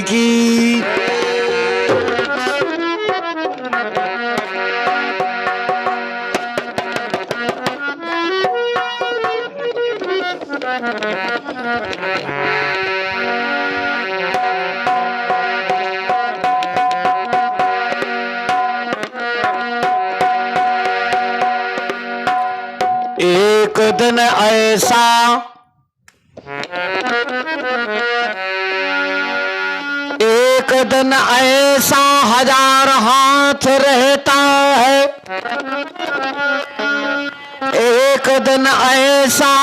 की। एक दिन ऐसा एक दिन ऐसा हजार हाथ रहता है, एक दिन ऐसा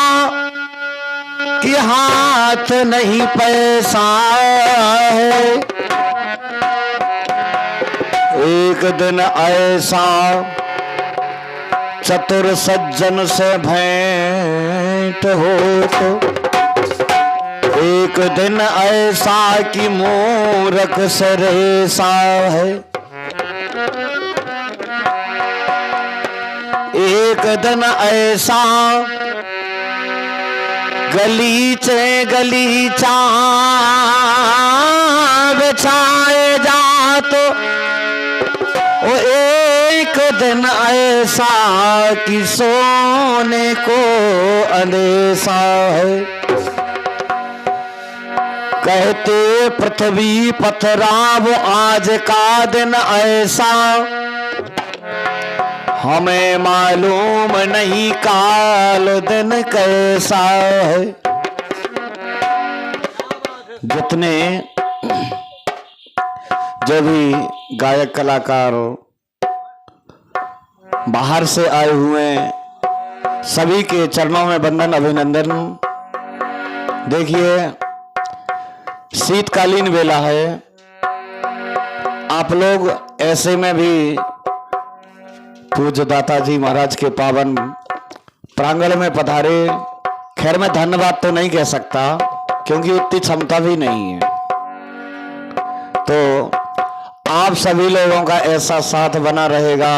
कि हाथ नहीं पैसा है, एक दिन ऐसा चतुर सज्जन से भेंट हो तो, एक दिन ऐसा कि मूर्ख से रेसा है, एक दिन ऐसा गलीचे गलीचा बिछाए जात, वो एक दिन ऐसा कि सोने को अंदेशा है। कहते पृथ्वी पथराव आज का दिन ऐसा, हमें मालूम नहीं काल दिन कैसा है। जितने जो भी गायक कलाकार बाहर से आए हुए हैं, सभी के चरणों में वंदन अभिनंदन। देखिए शीतकालीन वेला है, आप लोग ऐसे में भी पूज्य दाता जी महाराज के पावन प्रांगण में पधारे। खैर मैं धन्यवाद तो नहीं कह सकता क्योंकि उतनी क्षमता भी नहीं है, तो आप सभी लोगों का ऐसा साथ बना रहेगा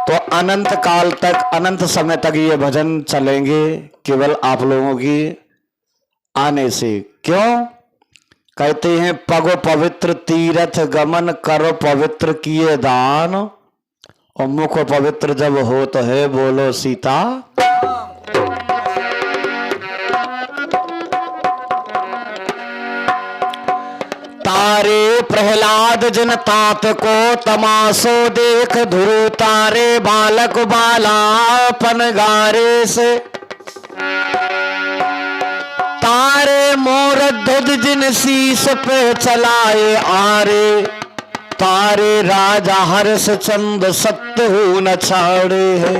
तो अनंत काल तक, अनंत समय तक ये भजन चलेंगे केवल आप लोगों की आने से। क्यों कहते हैं पगो पवित्र तीर्थ गमन करो पवित्र किए दान, और मुख पवित्र जब हो तो है बोलो सीता। तारे प्रहलाद जिन तात को तमाशो देख, ध्रुव तारे बालक बालापन गारे से, तारे मोर ध्वज जिन शीश पे चलाए आरे, तारे राजा हर्ष चंद सत्य हो न छाड़े है।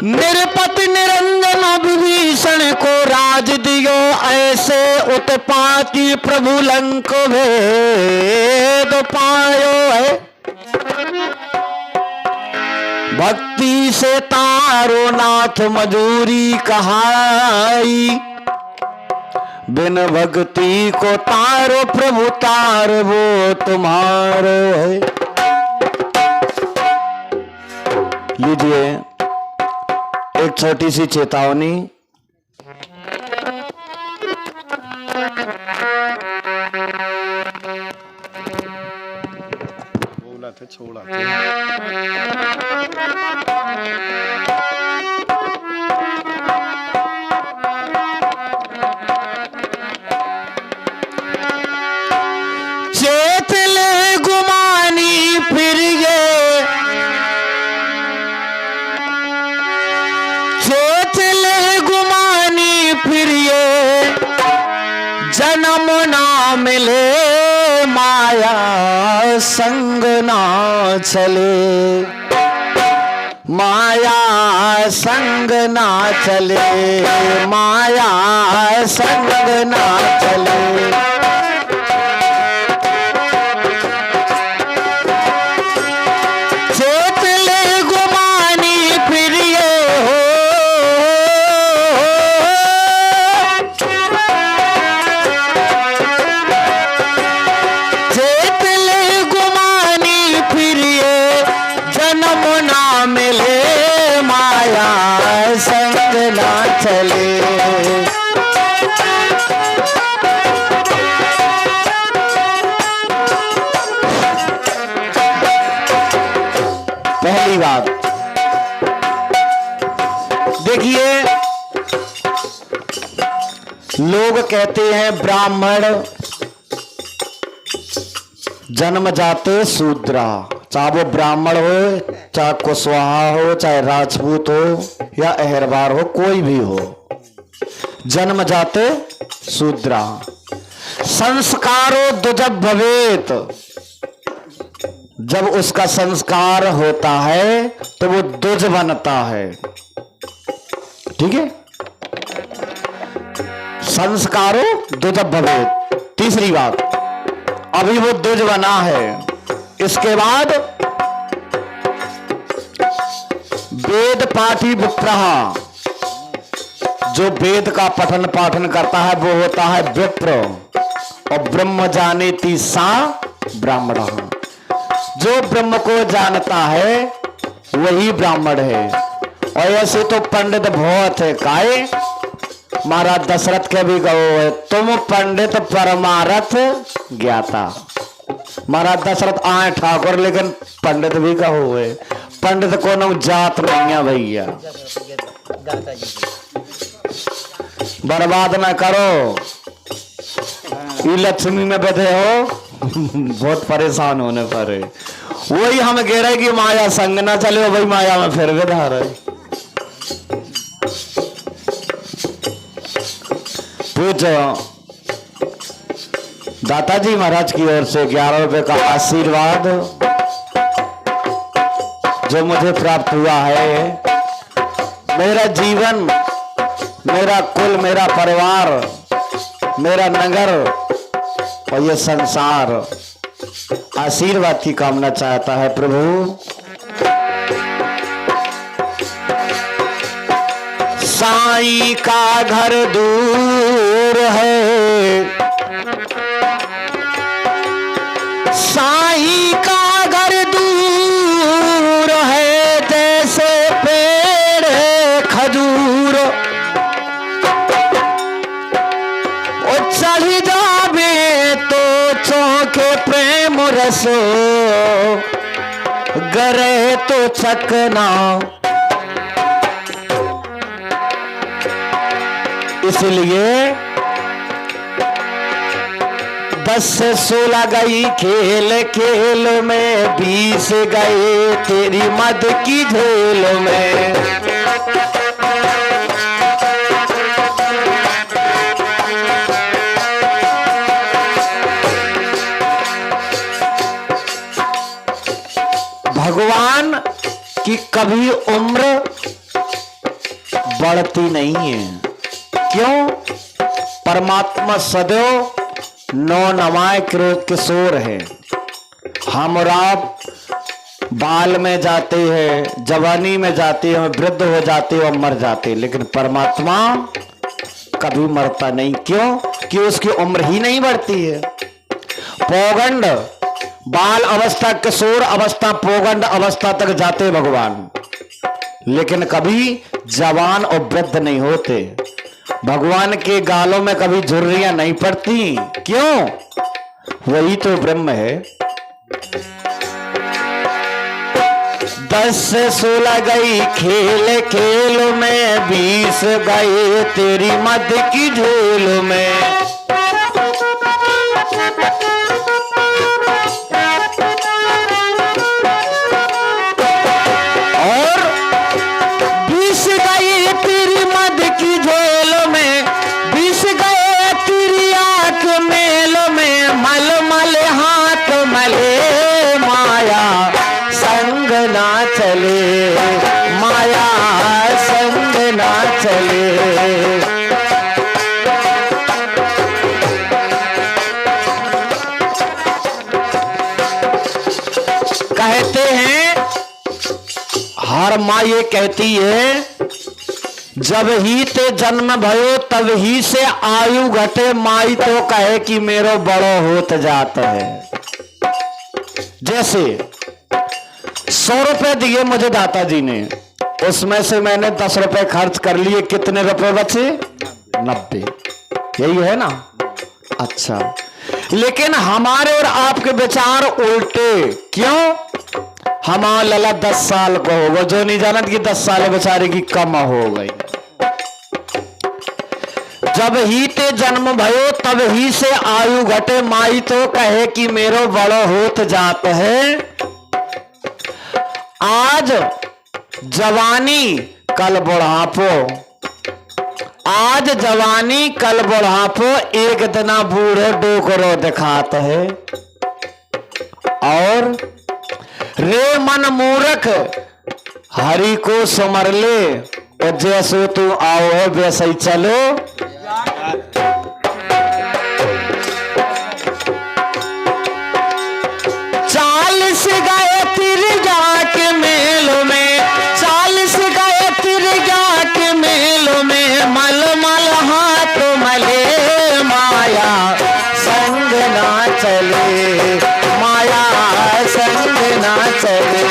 निरपति निरंजन विभीषण को राज दियो ऐसे, उत्पाती प्रभु लंक भेद पायो है। भक्ति से तारो नाथ मजूरी कहाई, बिन भक्ति को तारो प्रभु तार वो तुम्हारो है। लीजिए एक छोटी सी चेतावनी। बोला था छोड़ा चेत ले गुमानी फिर ये, चेत ले गुमानी फिर ये, जन्म ना मिले माया संग ना चले, माया संग ना चले, माया संग ना चले। चेत ले गुमानी फिर ये हो, चेत ले गुमानी फिर ये, जन्म ना मिले माया संग ना चले। लोग कहते हैं ब्राह्मण जन्म जाते शूद्रा, चाहे वो ब्राह्मण हो, चाहे कुशवाहा हो, चाहे राजपूत हो या अहरवार हो, कोई भी हो, जन्म जाते शूद्रा। संस्कारो दुजब भवेत, जब उसका संस्कार होता है तो वो दुज बनता है। ठीक है, संस्कारो दुजब भवेत। तीसरी बात, अभी वो दुज बना है, इसके बाद वेद पाठी विप्रहा, जो वेद का पठन पाठन करता है वो होता है विप्र, और ब्रह्म जानेति सा ब्राह्मण, जो ब्रह्म को जानता है वही ब्राह्मण है। और ऐसे तो पंडित बहुत है, काहे महाराज दशरथ के भी कहो है, तुम पंडित परमारथ ज्ञाता। महाराज दशरथ आए ठाकुर, लेकिन पंडित भी कहो है, पंडित को न जात नहीं है भैया, बर्बाद ना करो। ये लक्ष्मी में बैठे हो बहुत परेशान होने पर है। वही हम कह रहे कि माया संग ना चले, वही माया में फिर विधार है। पूछो दाताजी महाराज की ओर से 11 रुपए का आशीर्वाद जो मुझे प्राप्त हुआ है। मेरा जीवन, मेरा कुल, मेरा परिवार, मेरा नगर और ये संसार आशीर्वाद की कामना चाहता है। प्रभु साईं का घर दूर है, साईं का घर दूर है, जैसे पेड़ खजूर, ओ चढ़ जावे तो चौके प्रेम रसो, गरे तो चकना। इसलिए 10 से 16 गई खेल खेल में, 20 गए तेरी मद की झोल में। भगवान की कभी उम्र बढ़ती नहीं है। क्यों? परमात्मा सदैव नौ नवाय किशोर है। हम और आप बाल में जाते हैं, जवानी में जाते हैं, वृद्ध हो जाते हैं और मर जाते हैं, लेकिन परमात्मा कभी मरता नहीं। क्यों? कि उसकी उम्र ही नहीं बढ़ती है। पौगंड बाल अवस्था, किशोर अवस्था, पौगंड अवस्था तक जाते भगवान, लेकिन कभी जवान और वृद्ध नहीं होते। भगवान के गालों में कभी झुर्रियां नहीं पड़ती। क्यों? वही तो ब्रह्म है। 10 से 16 गई खेल खेल में, 20 गए तेरी मद की झोल में। और 20 गए तेरी मद की झोल में, 20 गए तेरी आंख मेल में, मल मल हाथ मले, माया संग ना चले, माया संग ना चले। कहते हैं, हर माँ ये कहती है, जब ही ते जन्म भयो तब ही से आयु घटे, माई तो कहे कि मेरो बड़ो होत जात है। जैसे 100 रुपए दिए मुझे दाताजी ने, उसमें से मैंने 10 रुपए खर्च कर लिए, कितने रुपए बचे? 90। यही है ना? अच्छा, लेकिन हमारे और आपके विचार उल्टे। क्यों? हमारा लला 10 साल को होगा, जो नहीं जानत कि 10 साल बेचारे की कम हो गई। जब ही ते जन्म भयो तब ही से आयु घटे, माई तो कहे कि मेरो बड़ो होत जात है। आज जवानी कल बुढ़ापो, आज जवानी कल बुढ़ापो, एक दिना बूढ़े डोकरो दिखात है। और रे मन मूर्ख हरि को सुमर ले, और जैसो तू आओ है वैसे ही चलो। चालीस गए तिरगा के मेलों में, चालीस गए तिरगा के मेलों में, मल मल हाथ मले, माया संग ना चले, माया संग ना चले।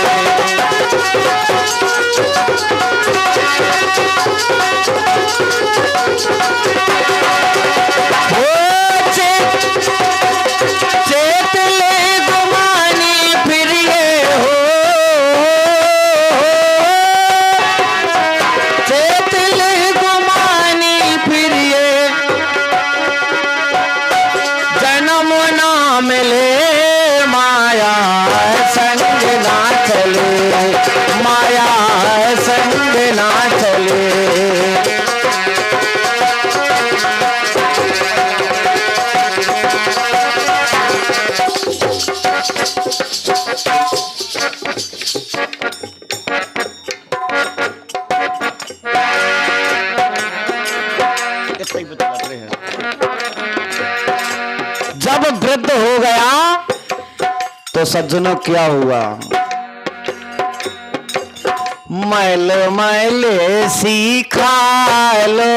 चेत ले गुमानी फिर ये हो, चेत ले गुमानी फिर ये, जन्म ना मिले, माया संग ना चले, माया संग ना चले। जब वृद्ध हो गया तो सज्जनों क्या हुआ, मैल मैले सीखा लो,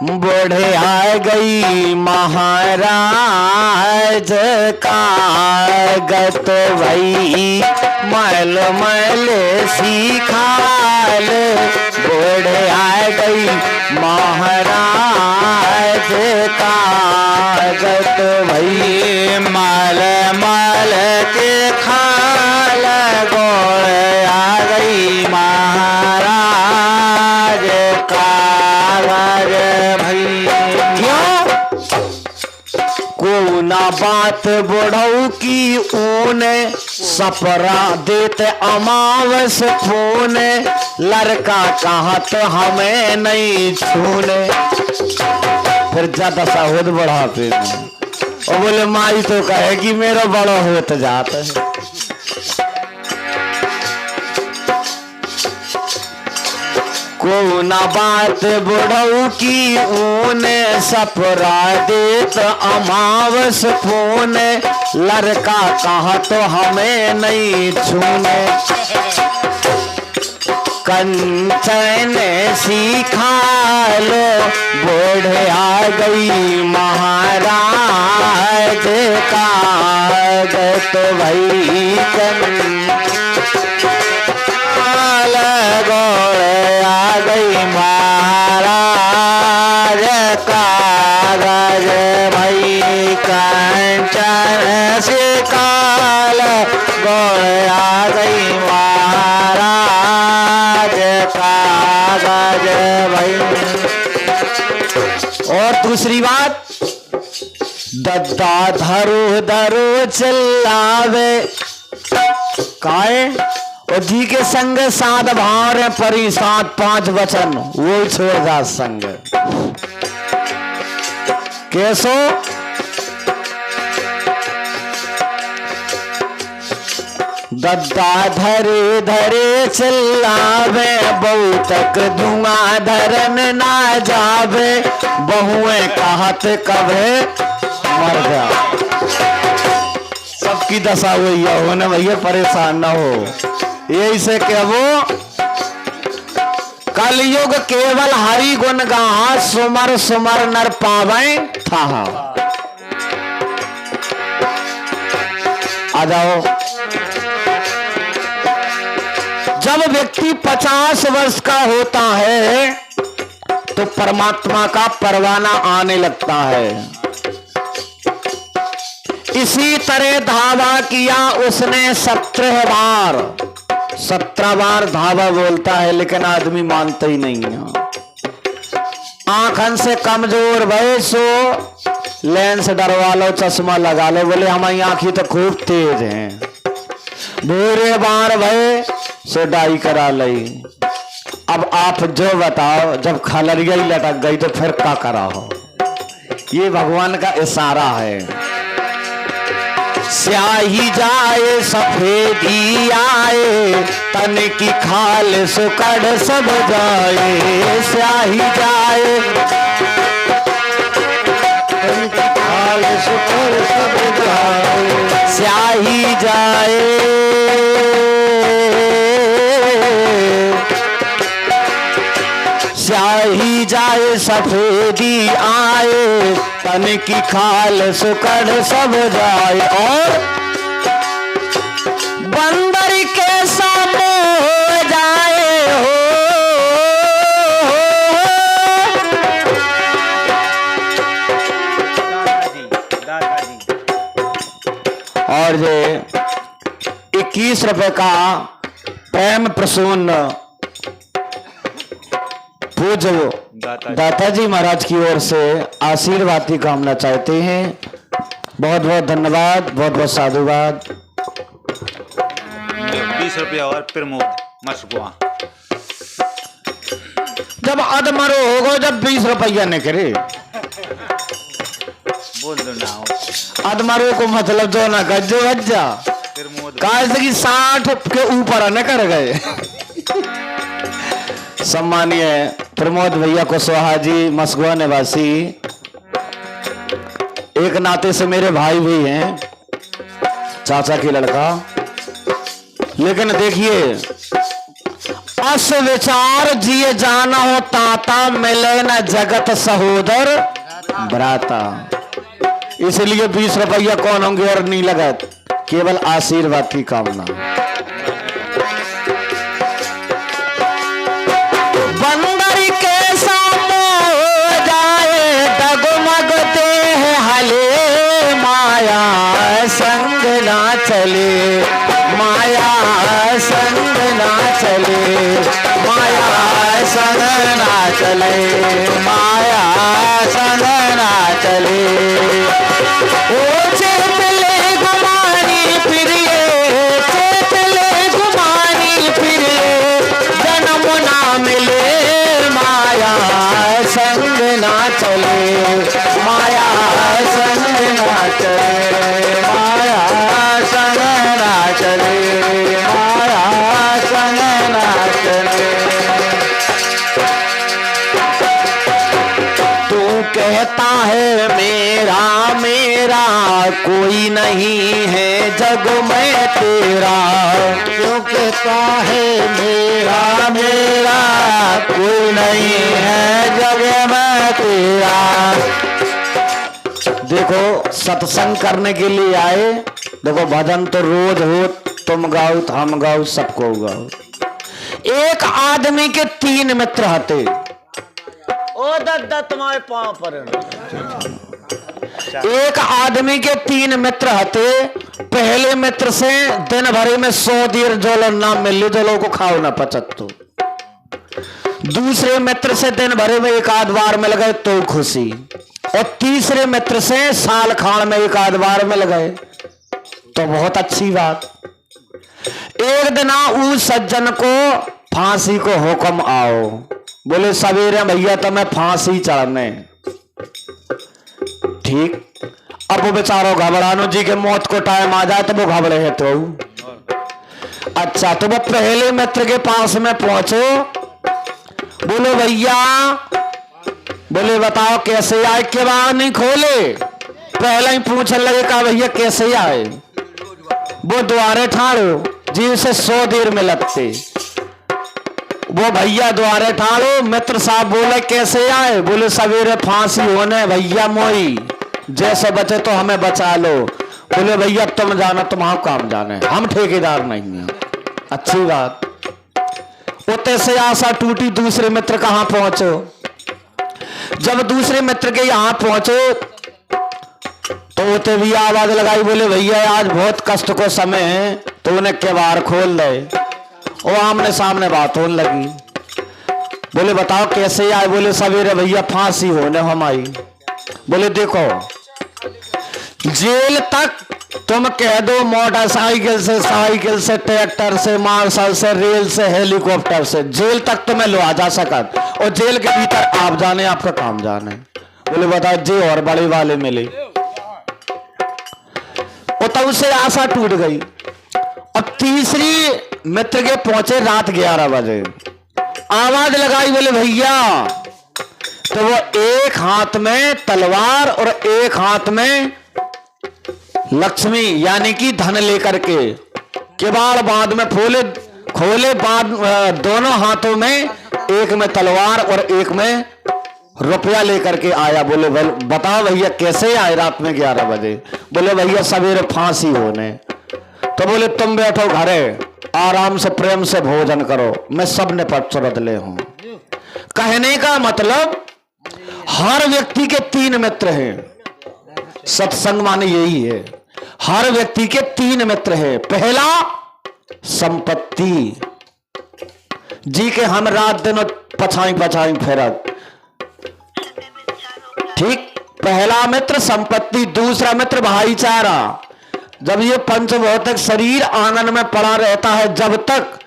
बूढ़े आ गई महाराज का गत भई, मैल मैले सीखा लो, बूढ़े आ गई महाराज का गत भई, माल माल के खाल गोड़ आ गई महाराज का गत भई। क्यों को ना बात बुढ़ऊ की ऊन, सपरा देते अमावस फोन, लड़का कहा तो हमें नहीं छूने। फिर ज्यादा साहुद बढ़ाते और बोले माई तो कहेगी मेरा बड़ा होत जात है। को ना बात बुढ़ऊ की ऊन, सपरा देत अमावस फोन, लड़का कहा तो हमें नहीं छूने। कंचन सीखा लो, बूढ़े आ गई महाराज का गत भई, गोड़ आ गई महाराज का गत भई, कंचन सीखाल गोड़ आ गई महाराज का गत भई। और दूसरी बात, दद्दा धरो धरो चिल्लावे, काहे और जी के संग साध भार परी सात पांच वचन, वो छोड़ जा संग। कैसो दद्दा धरे धरे चिल्लावे, बहु तक धुआं धरन ना जावे, बहुए कहत कभे मर जा। सबकी दशा हुई हो ना भैया, परेशान ना हो। यही से कहो कलयुग केवल हरि गुण गाहा, सुमर सुमर नर पावे था। आ जाओ। जब व्यक्ति 50 वर्ष का होता है तो परमात्मा का परवाना आने लगता है। इसी तरह धावा किया उसने 17 बार। 17 बार धावा बोलता है लेकिन आदमी मानता ही नहीं है। आंखन से कमजोर भय सो लेंस डरवा लो, चश्मा लगा लो। बोले हमारी आंखी तो खूब तेज हैं। भूरे बार भय सो डाई करा लई। अब आप जो बताओ, जब खलरिया ही लटक गई तो फिर क्या करा हो? ये भगवान का इशारा है। स्याही जाए सफेदी आए, तन की खाल सुकड़ सब जाए। स्याही जाए तन की खाल सुकड़ सब जाए। स्याही जाए स्याही जाए सफेदी आए, तन की खाल सुकड़ सब जाए। और बंदर के सामने हो जाए हो। दादाजी और ये 21 रुपए का प्रेम प्रसून पूज्य दाताजी महाराज की ओर से आशीर्वाद की कामना चाहते हैं। बहुत बहुत धन्यवाद, बहुत बहुत साधुवाद। 20 रुपया और प्रमोद मशगुआ। जब अधमरो होगो, जब 20 रुपया निकले बोल दो ना। अधमरो को मतलब जो ना कर जो जा प्रमोद काहे कि 60 के ऊपर न कर गए। सम्मानीय प्रमोद भैया कुशवाहा जी, मसगुआ निवासी, एक नाते से मेरे भाई भी हैं, चाचा की लड़का। लेकिन देखिए, अस विचार जिए जाना हो ताता, मिले न जगत सहोदर भ्राता। इसलिए 20 रुपया कौन होंगे और नहीं लगत, केवल आशीर्वाद की कामना। बंदर के सामने हो जाए, डगमगते हैं हले, माया संग ना चले, माया संग ना चले, माया संग ना चले, माया संग ना चले। ओ चेतले गुमानी फिरिए, चेतले गुमानी फिरिए, जन्म ना मिले, माया संग ना चले, माया संग ना चले, माया संग ना चले, माया संग ना चले। तू कहता है मेरा मेरा, कोई नहीं है जग में तेरा। क्यों कहता है मेरा मेरा, कोई नहीं है जग में तेरा। देखो, सत्संग करने के लिए आए, देखो भजन तो रोज हो, तुम गाओ हम गाओ सबको गाओ। एक आदमी के 3 मित्र हते। ओ दद्दा तुम्हारे पांव पर। एक आदमी के 3 मित्र हते। पहले मित्र से दिन भर में 100 देर जोलो ना मिले, जोलो को खाओ ना पचत तो। दूसरे मित्र से दिन भर में एक आध बार मिल गए तो खुशी। और तीसरे मित्र से साल खान में एक आध बार मिल गए तो बहुत अच्छी बात। एक दिन उस सज्जन को फांसी को हुक्म आओ। बोले सवेरे भैया तुम्हें फांसी चढ़ने। ठीक, अब वो बेचारो घबरानो जी के मौत को टाइम आ जाए तो वो घबरे है तो। अच्छा, तो वो पहले मित्र के पास में पहुंचो। बोलो भैया, बोले बताओ कैसे आए, के बाद नहीं खोले, पहले ही पूछने लगे का भैया कैसे आए। वो द्वारे ठाड़ो जी से 100 देर में लगते। वो भैया द्वारे ठाड़ो, मित्र साहब बोले कैसे आए। बोले सवेरे फांसी होने भैया मोई, जैसे बचे तो हमें बचा लो। बोले भैया तुम जाना, तुम्हारा काम जाने, हम ठेकेदार नहीं है। अच्छी बात। उतने से आशा टूटी, दूसरे मित्र कहां पहुंचो। जब दूसरे मित्र के यहां पहुंचो तो उते भी आवाज लगाई। बोले भैया आज बहुत कष्ट को समय है, तो उन्हें केवाड़ खोल दे। वो आमने सामने बात होने लगी। बोले बताओ कैसे आए? बोले सवेरे भैया फांसी होने हम आई। बोले देखो जेल तक तुम कह दो मोटरसाइकिल से, साइकिल से, ट्रैक्टर से, मार्शल से, रेल से, हेलीकॉप्टर से, जेल तक तुम्हें लो आ जा सकत, और जेल के भीतर आप जाने आपका काम जाने। बोले बताओ जी और बड़े वाले मिले, और तब से आशा टूट गई। अब तीसरी मित्र के पहुंचे रात 11 बजे, आवाज लगाई, बोले भैया। तो वो एक हाथ में तलवार और एक हाथ में लक्ष्मी यानी कि धन लेकर के किवाड़ बांध में खोले बांध, दोनों हाथों में एक में तलवार और एक में रुपया लेकर के आया। बोले बताओ भैया कैसे आए रात में 11 बजे? बोले भैया सवेरे फांसी होने। तो बोले तुम बैठो घरे आराम से प्रेम से भोजन करो, मैं सब निपट सुरत ले हूं। कहने का मतलब हर व्यक्ति के 3 मित्र हैं। सत्संग माने यही है, हर व्यक्ति के 3 मित्र हैं। पहला संपत्ति, जी के हम रात दिन पछाई फेरत, ठीक। पहला मित्र संपत्ति, दूसरा मित्र भाईचारा। जब ये पंचभौतिक शरीर आंगन में पड़ा रहता है, जब तक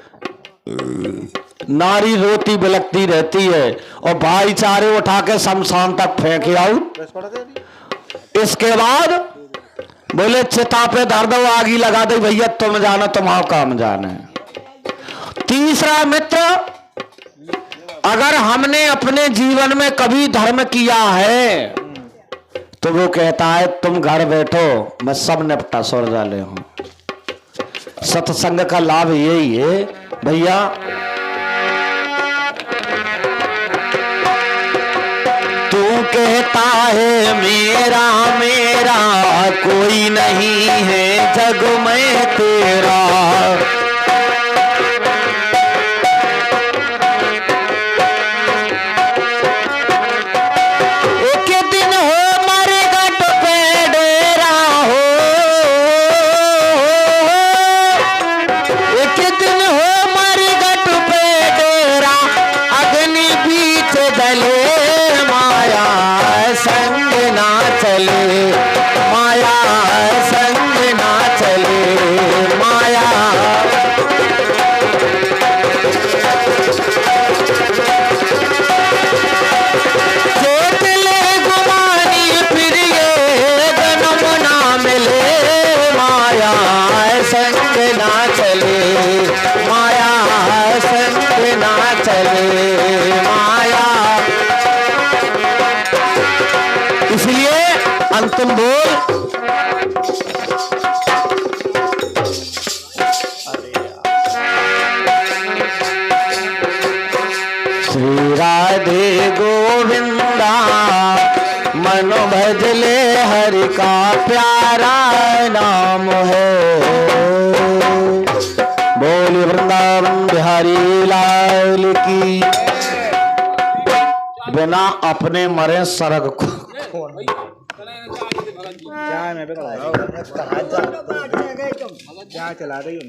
नारी रोती बिलकती रहती है और भाईचारे उठा के शमशान तक फेंके आउट। इसके बाद बोले चिता पे धर दो, आगी लगा दे भैया, तुम जानो तुम्हारा काम जाने। तीसरा मित्र, अगर हमने अपने जीवन में कभी धर्म किया है तो वो कहता है तुम घर बैठो, मैं सब निपटा सुर डाले हूं। सत्संग का लाभ यही है भैया। तू कहता है मेरा मेरा कोई नहीं है जग में तेरा, इसलिए अंतिम बोल श्री राधे गोविंदा मन भजले हरि का प्यारा नाम है। बोल वृंदावन बिहारी लाल की। बिना अपने मरे सरग को क्या चला रही हूँ।